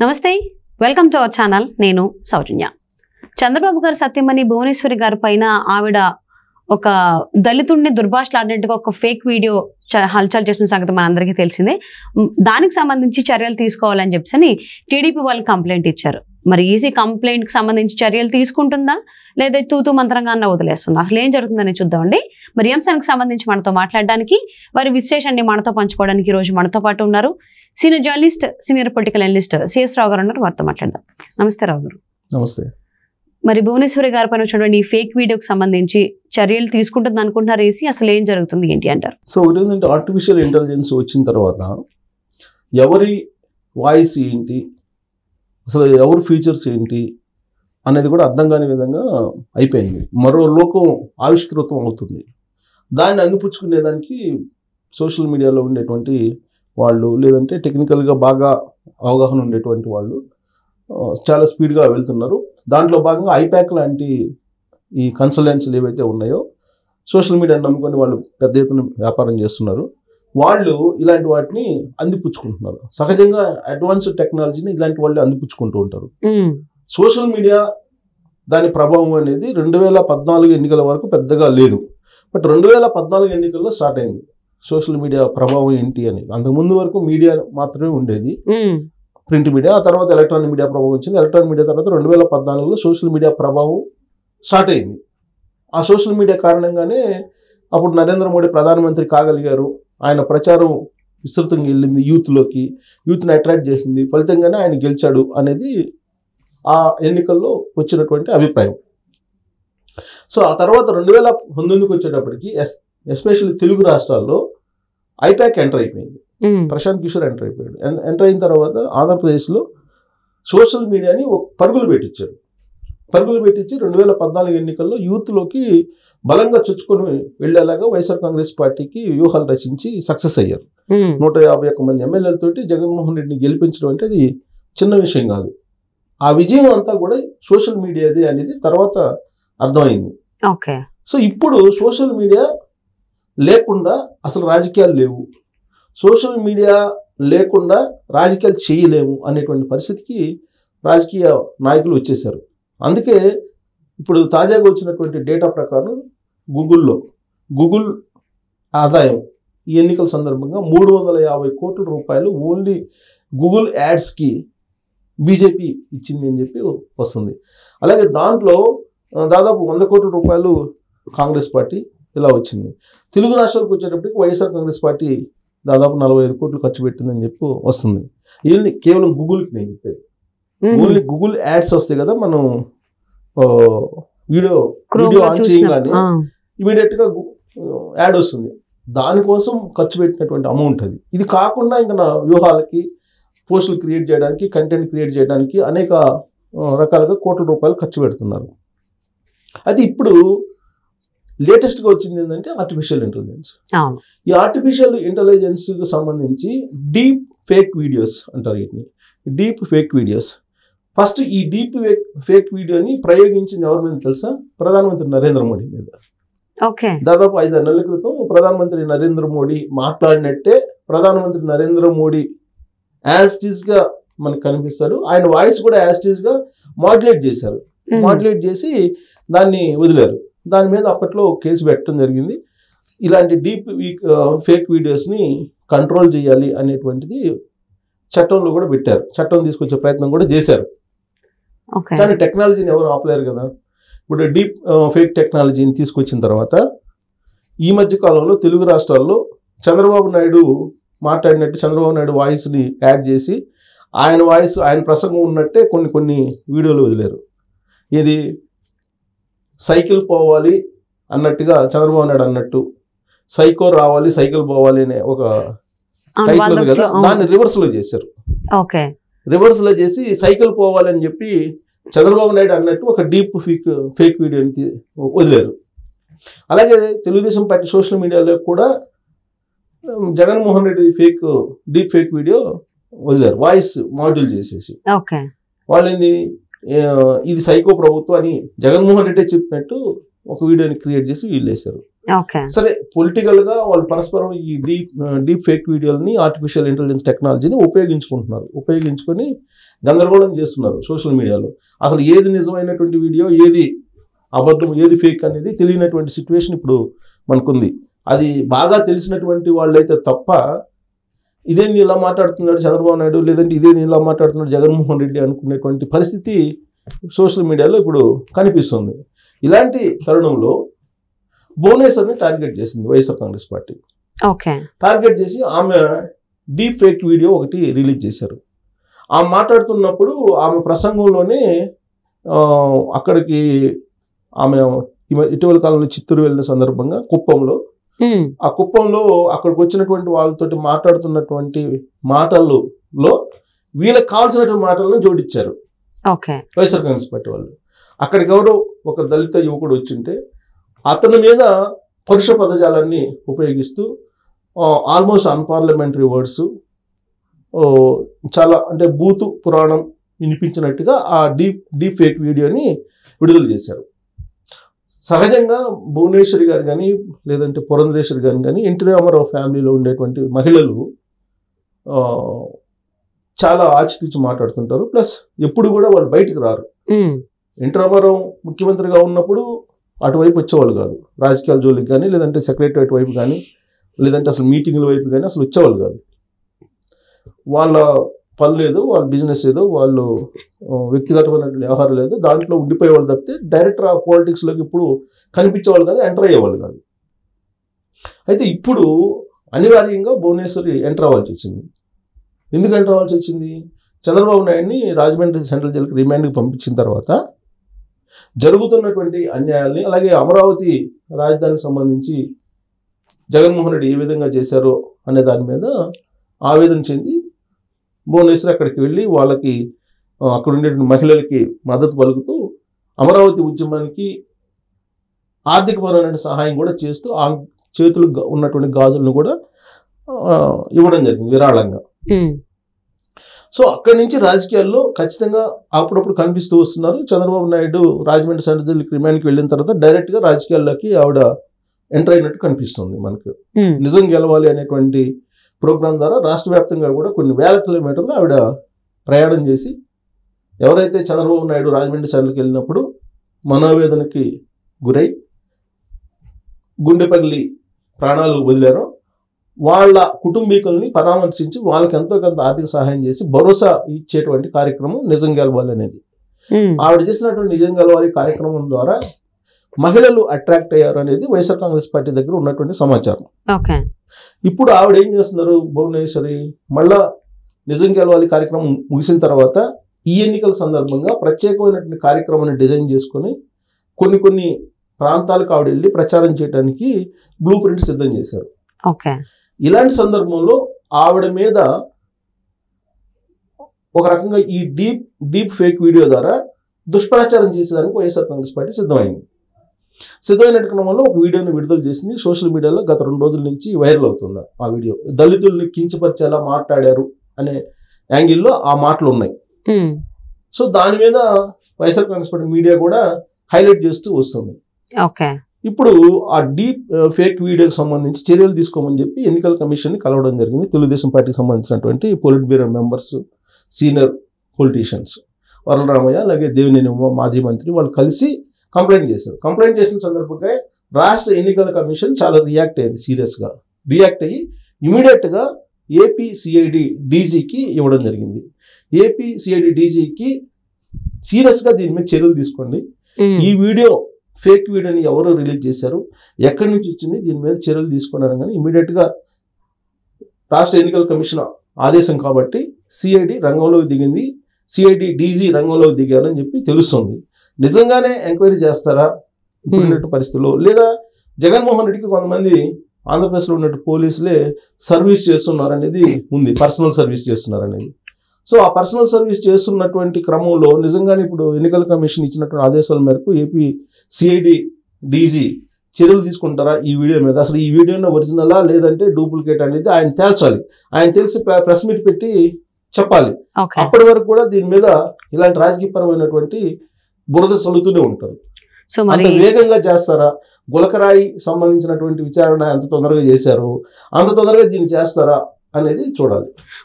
నమస్తే, welcome to our channel. నేను సౌజన్య. చంద్రబాబు గారు సత్యమణి భువనేశ్వరి గారి పైన ఆవిడ ఒక దళితుడిని దుర్భాషలాడినట్టుగా ఒక ఫేక్ వీడియో హల్చల్ చేసిన సంగతి మనందరికీ తెలిసిందే. దానికి సంబంధించి చర్యలు తీసుకోవాలని చెప్పి టీడీపీ వాళ్ళు కంప్లైంట్ ఇచ్చారు. మరి ఈసీ కంప్లైంట్కి సంబంధించి చర్యలు తీసుకుంటుందా లేదా తూతూ మంత్రంగా వదిలేస్తుందా? అసలు ఏం జరుగుతుందని చూద్దామండి. మరి అంశానికి సంబంధించి మనతో మాట్లాడడానికి, వారి విశ్లేషణని మనతో పంచుకోవడానికి ఈరోజు మనతో పాటు ఉన్నారు senior journalist, senior political analyst CS Rao garu ఉన్నారు. వారితో మాట్లాడదాం. నమస్తే రావు గారు. నమస్తే. మరి భువనేశ్వరి గారి పైన వచ్చినటువంటి ఈ ఫేక్ వీడియోకి సంబంధించి చర్యలు తీసుకుంటుంది అనుకుంటున్నారు ఈసీ? అసలు ఏం జరుగుతుంది ఏంటి అంటారు? సో ఒకటి ఏంటంటే, ఆర్టిఫిషియల్ ఇంటెలిజెన్స్ వచ్చిన తర్వాత ఎవరి వాయిస్ ఏంటి, అసలు ఎవరి ఫీచర్స్ ఏంటి అనేది కూడా అర్థం కాని విధంగా అయిపోయింది. మరో లోకం ఆవిష్కృతం అవుతుంది. దాన్ని అందిపుచ్చుకునేదానికి సోషల్ మీడియాలో ఉండేటువంటి వాళ్ళు, లేదంటే టెక్నికల్గా బాగా అవగాహన ఉండేటువంటి వాళ్ళు చాలా స్పీడ్గా వెళ్తున్నారు. దాంట్లో భాగంగా ఐప్యాక్ లాంటి ఈ కన్సల్టెన్సీలు ఏవైతే ఉన్నాయో, సోషల్ మీడియాని నమ్ముకొని వాళ్ళు పెద్ద ఎత్తున వ్యాపారం చేస్తున్నారు. వాళ్ళు ఇలాంటి వాటిని అందిపుచ్చుకుంటున్నారు. సహజంగా అడ్వాన్స్డ్ టెక్నాలజీని ఇలాంటి వాళ్ళు అందిపుచ్చుకుంటూ ఉంటారు. సోషల్ మీడియా దాని ప్రభావం అనేది 2014 ఎన్నికల వరకు పెద్దగా లేదు. బట్ 2014 ఎన్నికల్లో స్టార్ట్ అయింది సోషల్ మీడియా ప్రభావం ఏంటి అనేది. అంతకుముందు వరకు మీడియా మాత్రమే ఉండేది, ప్రింట్ మీడియా. ఆ తర్వాత ఎలక్ట్రానిక్ మీడియా ప్రభావం వచ్చింది. ఎలక్ట్రానిక్ మీడియా తర్వాత 2014లో సోషల్ మీడియా ప్రభావం స్టార్ట్ అయింది. ఆ సోషల్ మీడియా కారణంగానే అప్పుడు నరేంద్ర మోడీ ప్రధానమంత్రి కాగలిగారు. ఆయన ప్రచారం విస్తృతంగా వెళ్ళింది యూత్లోకి, యూత్ని అట్రాక్ట్ చేసింది. ఫలితంగానే ఆయన గెలిచాడు అనేది ఆ ఎన్నికల్లో వచ్చినటువంటి అభిప్రాయం. సో ఆ తర్వాత 2019కి వచ్చేటప్పటికి ఎస్పెషల్లీ తెలుగు రాష్ట్రాల్లో ఐప్యాక్ ఎంటర్ అయిపోయింది. ప్రశాంత్ కిషోర్ ఎంటర్ అయిపోయాడు. ఎంటర్ అయిన తర్వాత ఆంధ్రప్రదేశ్లో సోషల్ మీడియాని పరుగులు పెట్టించారు. పరుగులు పెట్టించి 2014 ఎన్నికల్లో యూత్లోకి బలంగా చొచ్చుకొని వెళ్లేలాగా వైఎస్ఆర్ కాంగ్రెస్ పార్టీకి వ్యూహాలు రచించి సక్సెస్ అయ్యారు. 151 మంది ఎమ్మెల్యేలతోటి జగన్మోహన్ రెడ్డిని గెలిపించడం అంటే అది చిన్న విషయం కాదు. ఆ విజయం అంతా కూడా సోషల్ మీడియాది అనేది తర్వాత అర్థమైంది. సో ఇప్పుడు సోషల్ మీడియా లేకుండా అసలు రాజకీయాలు లేవు, సోషల్ మీడియా లేకుండా రాజకీయాలు చేయలేము అనేటువంటి పరిస్థితికి రాజకీయ నాయకులు వచ్చేసారు. అందుకే ఇప్పుడు తాజాగా వచ్చినటువంటి డేటా ప్రకారం గూగుల్ ఆదాయం ఈ ఎన్నికల సందర్భంగా 350 కోట్ల రూపాయలు ఓన్లీ గూగుల్ యాడ్స్కి బీజేపీ ఇచ్చింది అని చెప్పి వస్తుంది. అలాగే దాంట్లో దాదాపు 100 కోట్ల రూపాయలు కాంగ్రెస్ పార్టీ ఇలా వచ్చింది. తెలుగు రాష్ట్రాలకు వచ్చేటప్పటికి వైఎస్ఆర్ కాంగ్రెస్ పార్టీ దాదాపు 45 కోట్లు ఖర్చు పెట్టిందని చెప్పి వస్తుంది. ఇది కేవలం గూగుల్కి నేను చెప్పేది. ఓన్లీ గూగుల్ యాడ్స్ వస్తాయి కదా, మనం వీడియో ఆన్ చేయగానే ఇమీడియట్గా యాడ్ వస్తుంది. దానికోసం ఖర్చు పెట్టినటువంటి అమౌంట్ అది. ఇది కాకుండా ఇంకా నా వ్యూహాలకి, పోస్టులు క్రియేట్ చేయడానికి, కంటెంట్ క్రియేట్ చేయడానికి అనేక రకాలుగా కోట్ల రూపాయలు ఖర్చు పెడుతున్నారు. అది ఇప్పుడు లేటెస్ట్గా వచ్చింది ఏంటంటే ఆర్టిఫిషియల్ ఇంటెలిజెన్స్. ఈ ఆర్టిఫిషియల్ ఇంటెలిజెన్స్కి సంబంధించి డీప్ ఫేక్ వీడియోస్ అంటారు వీటిని. Deep fake videos. ఫస్ట్ ఈ డీప్ ఫేక్ వీడియోని ప్రయోగించింది ఎవరి మీద తెలుసా? ప్రధానమంత్రి నరేంద్ర మోడీ మీద. దాదాపు 5-6 నెలల క్రితం ప్రధానమంత్రి నరేంద్ర మోడీ మాట్లాడినట్టే ప్రధానమంత్రి నరేంద్ర మోడీ యాజ్ టీజ్గా మనకు కనిపిస్తాడు. ఆయన వాయిస్ కూడా యాజ్ టీజ్గా మాడ్యులేట్ చేశారు. మాడ్యులేట్ చేసి దాన్ని వదిలారు. దాని మీద అప్పట్లో కేసు పెట్టడం జరిగింది. ఇలాంటి డీప్ ఫేక్ వీడియోస్ని కంట్రోల్ చేయాలి అనేటువంటిది చట్టంలో కూడా పెట్టారు. చట్టం తీసుకొచ్చే ప్రయత్నం కూడా చేశారు. కానీ టెక్నాలజీని ఎవరు ఆపలేరు కదా. ఇప్పుడు డీప్ ఫేక్ టెక్నాలజీని తీసుకొచ్చిన తర్వాత ఈ మధ్య కాలంలో తెలుగు రాష్ట్రాల్లో చంద్రబాబు నాయుడు మాట్లాడినట్టు చంద్రబాబు నాయుడు వాయిస్ని యాడ్ చేసి ఆయన వాయిస్, ఆయన ప్రసంగం ఉన్నట్టే కొన్ని వీడియోలు వదిలేరు. ఇది సైకిల్ పోవాలి అన్నట్టుగా చంద్రబాబు నాయుడు అన్నట్టు, సైకో రావాలి సైకిల్ పోవాలి అనే ఒక టైటిల్ ఉంది కదా, దాన్ని రివర్స్లో చేశారు. రివర్స్లో చేసి సైకిల్ పోవాలి అని చెప్పి చంద్రబాబు నాయుడు అన్నట్టు ఒక డీప్ ఫేక్ వీడియోని వదిలేరు. అలాగే తెలుగుదేశం పార్టీ సోషల్ మీడియాలో కూడా Jaganmohan Reddy deep fake video వదిలేరు, వాయిస్ మాడ్యూల్ చేసేసి. వాళ్ళు ఏంది, ఇది సైకో ప్రభుత్వం అని జగన్మోహన్ రెడ్డి చెప్పినట్టు ఒక వీడియోని క్రియేట్ చేసి వీళ్ళు వేశారు. సరే పొలిటికల్ గా వాళ్ళు పరస్పరం ఈ డీప్ ఫేక్ వీడియోలని ఆర్టిఫిషియల్ ఇంటెలిజెన్స్ టెక్నాలజీని ఉపయోగించుకొని గందరగోళం చేస్తున్నారు సోషల్ మీడియాలో. అసలు ఏది నిజమైనటువంటి వీడియో, ఏది అబద్ధం, ఏది ఫేక్ అనేది తెలియనటువంటి సిచ్యువేషన్ ఇప్పుడు మనకుంది. అది బాగా తెలిసినటువంటి వాళ్ళైతే తప్ప ఇదేంది ఇలా మాట్లాడుతున్నాడు చంద్రబాబు నాయుడు, లేదంటే ఇదేంది ఇలా మాట్లాడుతున్నాడు జగన్మోహన్ రెడ్డి అనుకునేటువంటి పరిస్థితి సోషల్ మీడియాలో ఇప్పుడు కనిపిస్తుంది. ఇలాంటి తరుణంలో భువనేశ్వర్ని టార్గెట్ చేసింది వైఎస్ఆర్ కాంగ్రెస్ పార్టీ. టార్గెట్ చేసి ఆమె డీప్ ఫేక్ వీడియో ఒకటి రిలీజ్ చేశారు. ఆమె మాట్లాడుతున్నప్పుడు ఆమె ప్రసంగంలోనే అక్కడికి ఆమె ఇటీవల కాలంలో చిత్తూరు వెళ్ళిన సందర్భంగా కుప్పంలో అక్కడికి వచ్చినటువంటి వాళ్ళతోటి మాట్లాడుతున్నటువంటి మాటల్లో వీళ్ళకి కావాల్సినటువంటి మాటలను జోడించారు వైఎస్ఆర్ కాంగ్రెస్ పార్టీ వాళ్ళు. అక్కడికి ఎవరో ఒక దళిత యువకుడు వచ్చింటే అతని మీద పరుష పదజాలాన్ని ఉపయోగిస్తూ ఆల్మోస్ట్ అన్పార్లమెంటరీ వర్డ్స్, చాలా అంటే బూతు పురాణం వినిపించినట్టుగా ఆ డీప్ ఫేక్ వీడియోని విడుదల చేశారు. సహజంగా భువనేశ్వరి గారు కానీ లేదంటే పురంధరేశ్వరి గారు కానీ ఎన్టీ రామారావు ఫ్యామిలీలో ఉండేటువంటి మహిళలు చాలా ఆచితూచి మాట్లాడుతుంటారు. ప్లస్ ఎప్పుడు కూడా వాళ్ళు బయటికి రారు. ఎన్టీ రామారావు ముఖ్యమంత్రిగా ఉన్నప్పుడు అటువైపు వచ్చేవాళ్ళు కాదు, రాజకీయాల జోలికి కానీ లేదంటే సెక్రటరియట్ వైపు కానీ లేదంటే అసలు మీటింగ్ల వైపు కానీ అసలు వచ్చేవాళ్ళు కాదు. వాళ్ళ పని లేదు, వాళ్ళ బిజినెస్ ఏదో, వాళ్ళు వ్యక్తిగతమైనటువంటి వ్యవహారం లేదు, దాంట్లో ఉండిపోయేవాళ్ళు తప్పితే డైరెక్ట్ పాలిటిక్స్లోకి ఇప్పుడు కనిపించేవాళ్ళు కాదు, ఎంటర్ అయ్యేవాళ్ళు కాదు. అయితే ఇప్పుడు అనివార్యంగా భువనేశ్వరి ఎంటర్ అవ్వాల్సి వచ్చింది. ఎందుకు ఎంటర్ అవ్వాల్సి వచ్చింది? చంద్రబాబు నాయుడిని రాజమండ్రి సెంట్రల్ జైలుకి రిమాండ్కి పంపించిన తర్వాత జరుగుతున్నటువంటి అన్యాయాల్ని, అలాగే అమరావతి రాజధానికి సంబంధించి జగన్మోహన్ రెడ్డి ఏ విధంగా చేశారో అనే దాని మీద ఆవేదన చెంది భువనేశ్వర్ అక్కడికి వెళ్ళి వాళ్ళకి అక్కడ ఉండేటువంటి మహిళలకి మద్దతు పలుకుతూ అమరావతి ఉద్యమానికి ఆర్థికపరమైన సహాయం కూడా చేస్తూ ఆ చేతులు ఉన్నటువంటి గాజులను కూడా ఇవ్వడం జరిగింది విరాళంగా. సో అక్కడి నుంచి రాజకీయాల్లో ఖచ్చితంగా అప్పుడప్పుడు కనిపిస్తూ వస్తున్నారు. చంద్రబాబు నాయుడు రాజమండ్రి సెంట్రల్ జైలుకి రిమాండ్కి వెళ్ళిన తర్వాత డైరెక్ట్గా రాజకీయాల్లోకి ఆవిడ ఎంటర్ అయినట్టు కనిపిస్తుంది మనకు. నిజం గెలవాలి అనేటువంటి ప్రోగ్రాం ద్వారా రాష్ట్ర వ్యాప్తంగా కూడా కొన్ని వేల కిలోమీటర్లు ఆవిడ ప్రయాణం చేసి ఎవరైతే చంద్రబాబు నాయుడు రాజమండ్రి సెంట్రల్కి వెళ్ళినప్పుడు మనోవేదనకి గురై గుండె పగిలి ప్రాణాలు వదిలారో వాళ్ళ కుటుంబీకుల్ని పరామర్శించి వాళ్ళకి ఎంతో కొంత ఆర్థిక సహాయం చేసి భరోసా ఇచ్చేటువంటి కార్యక్రమం నిజం గెలవాలి అనేది. ఆవిడ చేసినటువంటి నిజం గెలవాలి కార్యక్రమం ద్వారా మహిళలు అట్రాక్ట్ అయ్యారు అనేది వైఎస్ఆర్ కాంగ్రెస్ పార్టీ దగ్గర ఉన్నటువంటి సమాచారం. ఇప్పుడు ఆవిడ ఏం చేస్తున్నారు, భువనేశ్వరి మళ్ళా నిజం గెలవాలి కార్యక్రమం ముగిసిన తర్వాత ఈ ఎన్నికల సందర్భంగా ప్రత్యేకమైనటువంటి కార్యక్రమాన్ని డిజైన్ చేసుకొని కొన్ని ప్రాంతాలకు ఆవిడ వెళ్ళి ప్రచారం చేయడానికి బ్లూ ప్రింట్ సిద్ధం చేశారు. ఇలాంటి సందర్భంలో ఆవిడ మీద ఒక రకంగా ఈ డీప్ ఫేక్ వీడియో ద్వారా దుష్ప్రచారం చేసేదానికి వైఎస్ఆర్ కాంగ్రెస్ పార్టీ సిద్ధమైన క్రమంలో ఒక వీడియోని విడుదల చేసింది. సోషల్ మీడియాలో గత 2 రోజుల నుంచి వైరల్ అవుతుంది ఆ వీడియో. దళితుల్ని కించపరిచేలా మాట్లాడారు అనే యాంగిల్లో ఆ మాటలు ఉన్నాయి. సో దాని మీద వైఎస్ఆర్ కాంగ్రెస్ పార్టీ మీడియా కూడా హైలైట్ చేస్తూ వస్తుంది. ఇప్పుడు ఆ డీప్ ఫేక్ వీడియోకి సంబంధించి చర్యలు తీసుకోమని చెప్పి ఎన్నికల కమిషన్ని కలవడం జరిగింది. తెలుగుదేశం పార్టీకి సంబంధించినటువంటి polit bureau members, senior politicians Varla Ramaiah అలాగే దేవినేని మాజీ మంత్రి వాళ్ళు కలిసి కంప్లైంట్ చేశారు. కంప్లైంట్ చేసిన సందర్భంగా రాష్ట్ర ఎన్నికల కమిషన్ చాలా రియాక్ట్ అయ్యింది. సీరియస్గా రియాక్ట్ అయ్యి ఇమీడియట్గా ఏపీ సిఐడి డీజీకి ఇవ్వడం జరిగింది. ఏపీ సిఐడి డీజీకి సీరియస్గా దీని మీద చర్యలు తీసుకోండి, ఈ వీడియో ఫేక్ వీడియోని ఎవరు రిలీజ్ చేశారు, ఎక్కడి నుంచి వచ్చింది, దీని మీద చర్యలు తీసుకున్నారు కానీ ఇమీడియట్గా రాష్ట్ర ఎన్నికల కమిషన్ ఆదేశం కాబట్టి సిఐడి రంగంలోకి దిగింది. సిఐడి డీజీ రంగంలోకి దిగారని చెప్పి తెలుస్తుంది. నిజంగానే ఎంక్వైరీ చేస్తారా ఇప్పుడున్నట్టు పరిస్థితుల్లో, లేదా జగన్మోహన్ రెడ్డికి కొంతమంది ఆంధ్రప్రదేశ్లో ఉన్నట్టు పోలీసులే సర్వీస్ చేస్తున్నారనేది ఉంది, పర్సనల్ సర్వీస్ చేస్తున్నారనేది. సో ఆ పర్సనల్ సర్వీస్ చేస్తున్నటువంటి క్రమంలో నిజంగానే ఇప్పుడు ఎన్నికల కమిషన్ ఇచ్చినటువంటి ఆదేశాల మేరకు ఏపీ సిఐడి డీజీ చర్యలు తీసుకుంటారా ఈ వీడియో మీద? అసలు ఈ వీడియోని ఒరిజినలా లేదంటే డూప్లికేట్ అనేది ఆయన తేల్చాలి. ఆయన తెలిసి ప్రెస్ మీట్ పెట్టి చెప్పాలి. అప్పటి వరకు కూడా దీని మీద ఇలాంటి రాజకీయపరమైనటువంటి బురద చల్లుతూనే ఉంటారు. సో అంత మరి వేగంగా చేస్తారా? గులకరాయి సంబంధించినటువంటి విచారణ ఎంత తొందరగా చేశారు, అంత తొందరగా దీన్ని చేస్తారా అనేది చూడాలి.